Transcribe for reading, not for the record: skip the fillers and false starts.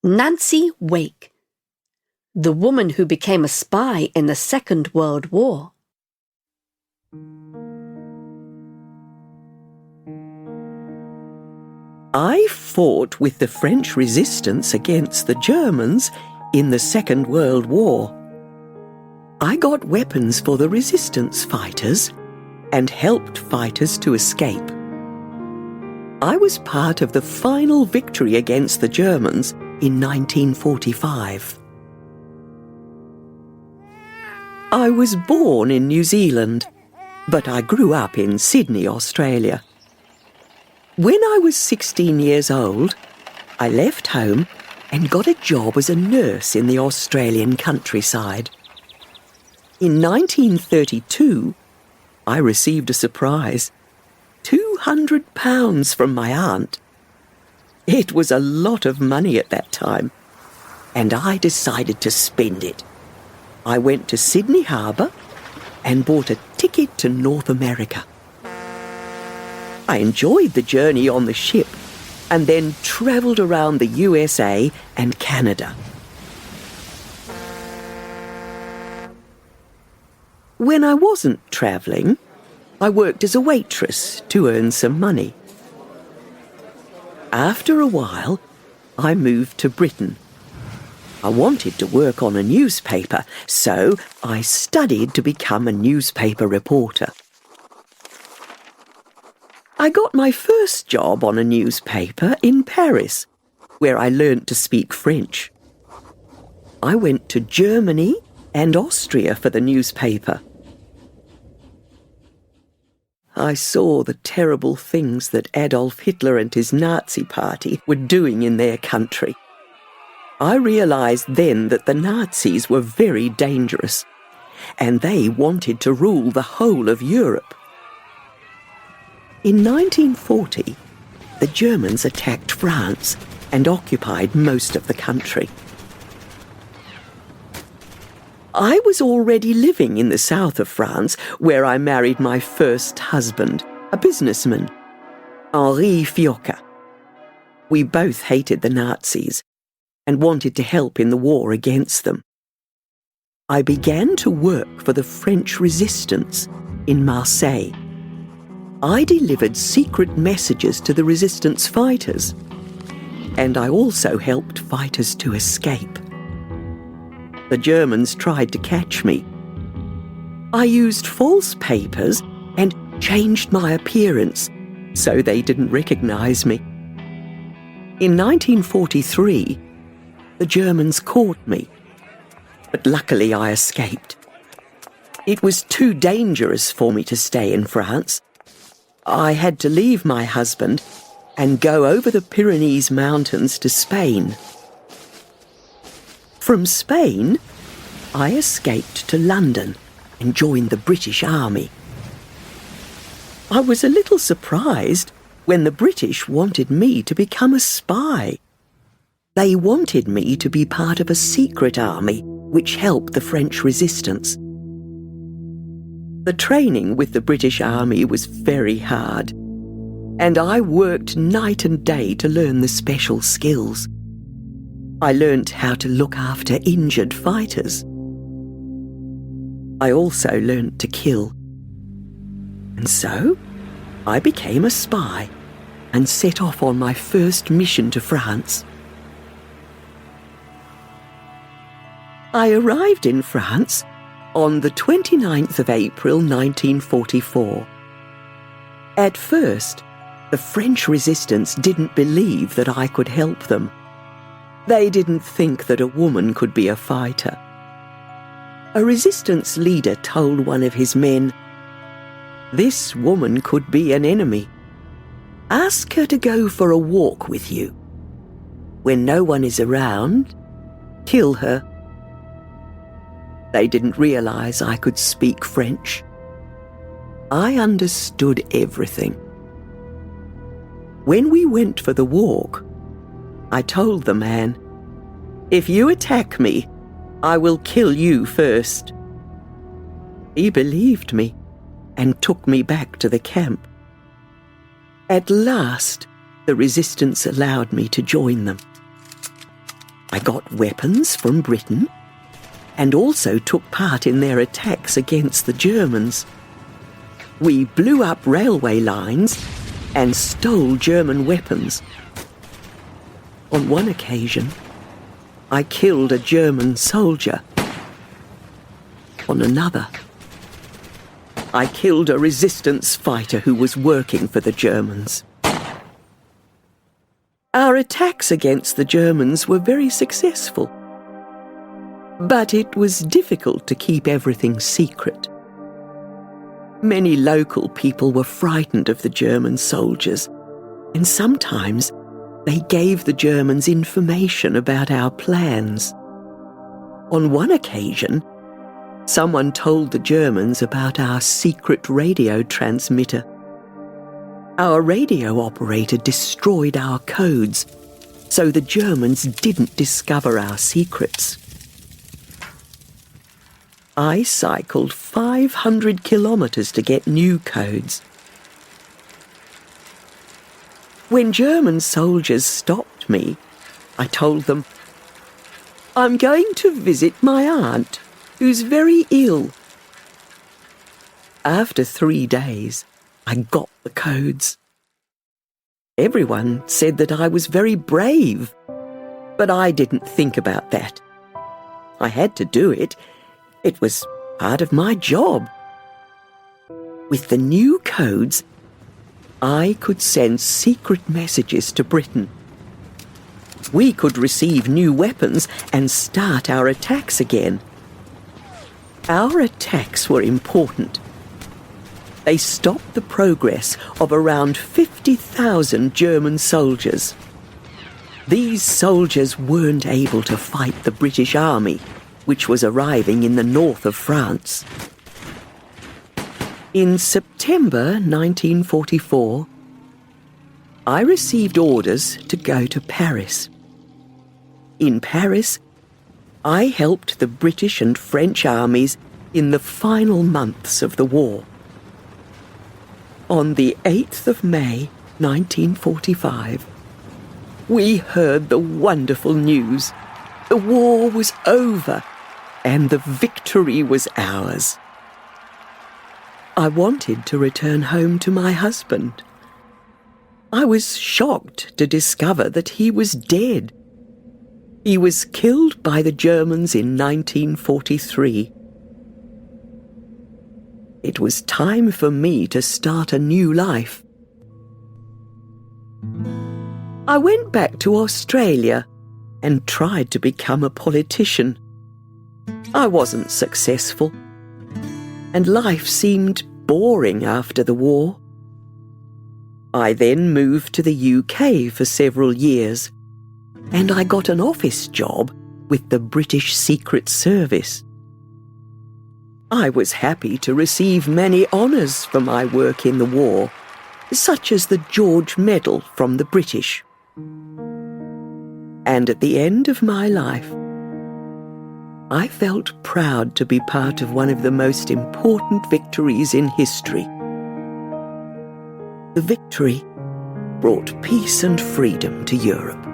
Nancy Wake, the woman who became a spy in the Second World War. I fought with the French resistance against the Germans in the Second World War. I got weapons for the resistance fighters and helped fighters to escape. I was part of the final victory against the Germans in 1945. I was born in New Zealand, but I grew up in Sydney, Australia. When I was 16 years old, I left home and got a job as a nurse in the Australian countryside. In 1932, I received a surprise, £200 from my aunt. It was a lot of money at that time, and I decided to spend it. I went to Sydney Harbour and bought a ticket to North America. I enjoyed the journey on the ship and then travelled around the USA and Canada. When I wasn't travelling, I worked as a waitress to earn some money. After a while, I moved to Britain. I wanted to work on a newspaper, so I studied to become a newspaper reporter. I got my first job on a newspaper in Paris, where I learnt to speak French. I went to Germany and Austria for the newspaper. I saw the terrible things that Adolf Hitler and his Nazi party were doing in their country. I realised then that the Nazis were very dangerous, and they wanted to rule the whole of Europe. In 1940, the Germans attacked France and occupied most of the country. I was already living in the south of France, where I married my first husband, a businessman, Henri Fiocca. We both hated the Nazis and wanted to help in the war against them. I began to work for the French resistance in Marseille. I delivered secret messages to the resistance fighters, and I also helped fighters to escape. The Germans tried to catch me. I used false papers and changed my appearance so they didn't recognize me. In 1943, the Germans caught me, but luckily I escaped. It was too dangerous for me to stay in France. I had to leave my husband and go over the Pyrenees Mountains to Spain. From Spain, I escaped to London and joined the British Army. I was a little surprised when the British wanted me to become a spy. They wanted me to be part of a secret army which helped the French resistance. The training with the British Army was very hard, and I worked night and day to learn the special skills. I learnt how to look after injured fighters. I also learnt to kill. And so, I became a spy and set off on my first mission to France. I arrived in France on the 29th of April 1944. At first, the French resistance didn't believe that I could help them. They didn't think that a woman could be a fighter. A resistance leader told one of his men, "This woman could be an enemy. Ask her to go for a walk with you. When no one is around, kill her." They didn't realize I could speak French. I understood everything. When we went for the walk, I told the man, "If you attack me, I will kill you first." He believed me and took me back to the camp. At last, the resistance allowed me to join them. I got weapons from Britain and also took part in their attacks against the Germans. We blew up railway lines and stole German weapons. On one occasion, I killed a German soldier. On another, I killed a resistance fighter who was working for the Germans. Our attacks against the Germans were very successful, but it was difficult to keep everything secret. Many local people were frightened of the German soldiers, and sometimes they gave the Germans information about our plans. On one occasion, someone told the Germans about our secret radio transmitter. Our radio operator destroyed our codes, so the Germans didn't discover our secrets. I cycled 500 kilometers to get new codes. When German soldiers stopped me, I told them, "I'm going to visit my aunt, who's very ill." After 3 days, I got the codes. Everyone said that I was very brave, but I didn't think about that. I had to do it. It was part of my job. With the new codes, I could send secret messages to Britain. We could receive new weapons and start our attacks again. Our attacks were important. They stopped the progress of around 50,000 German soldiers. These soldiers weren't able to fight the British Army, which was arriving in the north of France. In September 1944, I received orders to go to Paris. In Paris, I helped the British and French armies in the final months of the war. On the 8th of May, 1945, we heard the wonderful news. The war was over, and the victory was ours. I wanted to return home to my husband. I was shocked to discover that he was dead. He was killed by the Germans in 1943. It was time for me to start a new life. I went back to Australia and tried to become a politician. I wasn't successful, and life seemed boring after the war. I then moved to the UK for several years, and I got an office job with the British Secret Service. I was happy to receive many honours for my work in the war, such as the George Medal from the British. And at the end of my life, I felt proud to be part of one of the most important victories in history. The victory brought peace and freedom to Europe.